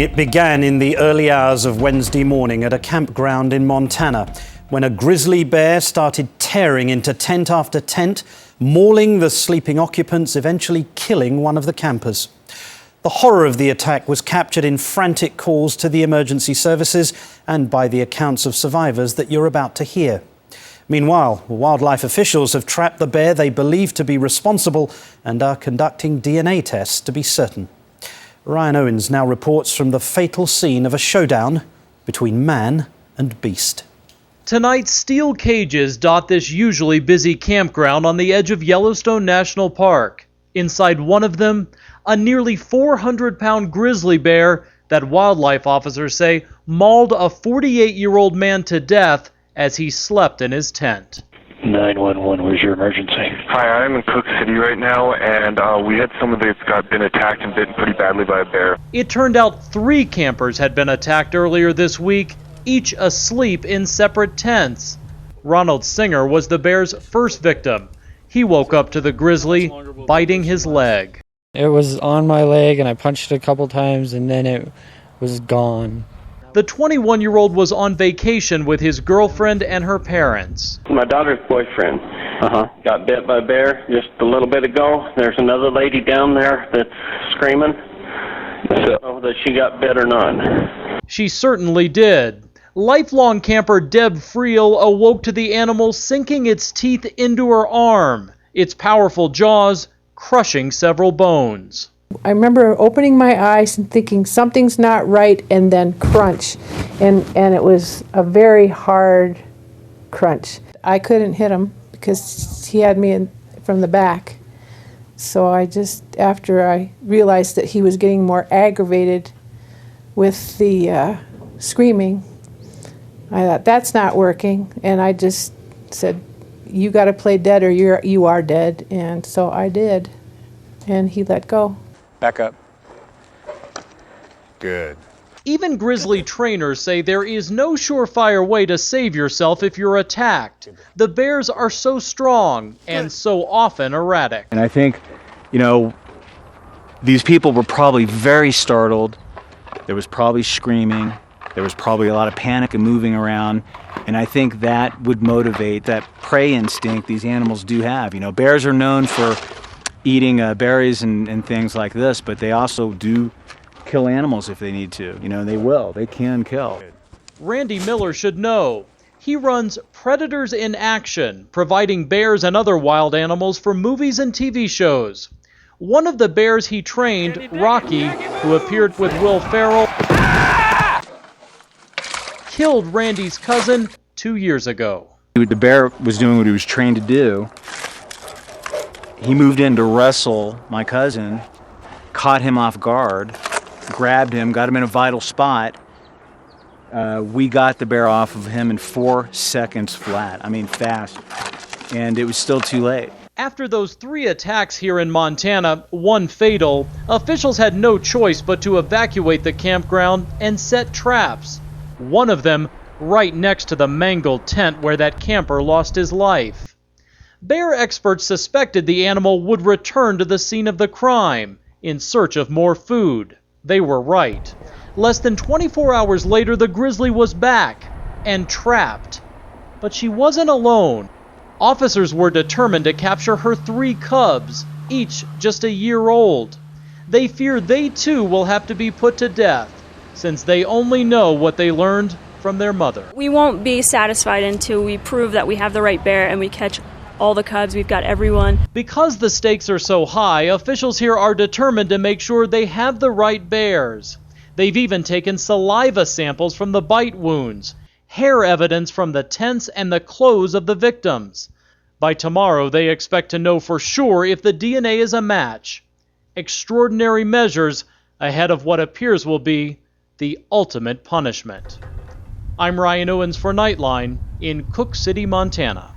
It began in the early hours of Wednesday morning at a campground in Montana when a grizzly bear started tearing into tent after tent, mauling the sleeping occupants, eventually killing one of the campers. The horror of the attack was captured in frantic calls to the emergency services and by the accounts of survivors that you're about to hear. Meanwhile, wildlife officials have trapped the bear they believe to be responsible and are conducting DNA tests to be certain. Ryan Owens now reports from the fatal scene of a showdown between man and beast. Tonight, steel cages dot this usually busy campground on the edge of Yellowstone National Park. Inside one of them, a nearly 400-pound grizzly bear that wildlife officers say mauled a 48-year-old man to death as he slept in his tent. 911, where's your emergency? Hi, I'm in Cook City right now, and we had someone that's been attacked and bitten pretty badly by a bear. It turned out 3 campers had been attacked earlier this week, each asleep in separate tents. Ronald Singer was the bear's first victim. He woke up to the grizzly biting his leg. It was on my leg, and I punched it a couple times, and then it was gone. The 21-year-old was on vacation with his girlfriend and her parents. My daughter's boyfriend got bit by a bear just a little bit ago. There's another lady down there that's screaming. So that she got bit or not. She certainly did. Lifelong camper Deb Friel awoke to the animal sinking its teeth into her arm, its powerful jaws crushing several bones. I remember opening my eyes and thinking something's not right, and then crunch. And it was a very hard crunch. I couldn't hit him because he had me from the back. So after I realized that he was getting more aggravated with the screaming, I thought, that's not working. And I just said, you got to play dead or you are dead. And so I did. And he let go. Back up. Good. Even grizzly trainers say there is no surefire way to save yourself if you're attacked. The bears are so strong and so often erratic. And I think, these people were probably very startled. There was probably screaming. There was probably a lot of panic and moving around. And I think that would motivate that prey instinct these animals do have. Bears are known for eating berries and things like this, but they also do kill animals if they need to. They can kill. Randy Miller should know. He runs Predators in Action, providing bears and other wild animals for movies and TV shows. One of the bears he trained, Rocky, who appeared with Will Ferrell, killed Randy's cousin 2 years ago. The bear was doing what he was trained to do. He moved in to wrestle my cousin, caught him off guard, grabbed him, got him in a vital spot. We got the bear off of him in 4 seconds flat. Fast. And it was still too late. After those 3 attacks here in Montana, one fatal, officials had no choice but to evacuate the campground and set traps. One of them right next to the mangled tent where that camper lost his life. Bear experts suspected the animal would return to the scene of the crime in search of more food. They were right. Less than 24 hours later, the grizzly was back and trapped. But she wasn't alone. Officers were determined to capture her 3 cubs, each just a year old. They fear they too will have to be put to death, since they only know what they learned from their mother. We won't be satisfied until we prove that we have the right bear and we catch all the cubs. We've got everyone. Because the stakes are so high, officials here are determined to make sure they have the right bears. They've even taken saliva samples from the bite wounds, hair evidence from the tents and the clothes of the victims. By tomorrow, they expect to know for sure if the DNA is a match. Extraordinary measures ahead of what appears will be the ultimate punishment. I'm Ryan Owens for Nightline in Cook City, Montana.